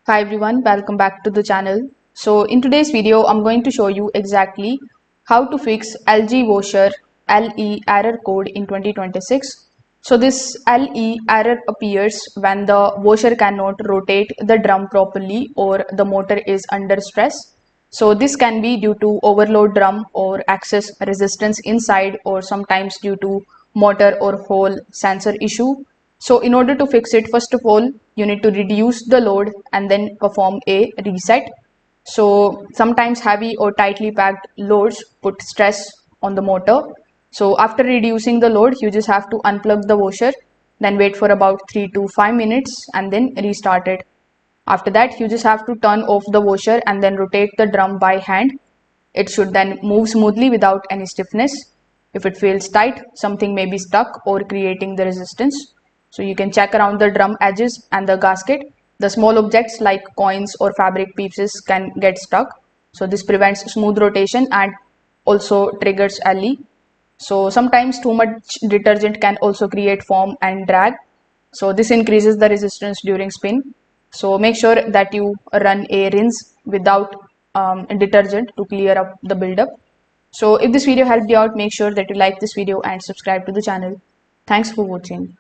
Hi everyone, welcome back to the channel. So in today's video, I'm going to show you exactly how to fix LG washer LE error code in 2026. So this LE error appears when the washer cannot rotate the drum properly or the motor is under stress. So this can be due to overload drum or excess resistance inside, or sometimes due to motor or hole sensor issue. So in order to fix it, first of all, you need to reduce the load and then perform a reset. So sometimes heavy or tightly packed loads put stress on the motor. So after reducing the load, you just have to unplug the washer, then wait for about 3 to 5 minutes and then restart it. After that, you just have to turn off the washer and then rotate the drum by hand. It should then move smoothly without any stiffness. If it feels tight, something may be stuck or creating the resistance. So you can check around the drum edges and the gasket. The small objects like coins or fabric pieces can get stuck. So this prevents smooth rotation and also triggers LE. So sometimes too much detergent can also create foam and drag. So this increases the resistance during spin. So make sure that you run a rinse without detergent to clear up the buildup. So if this video helped you out, make sure that you like this video and subscribe to the channel. Thanks for watching.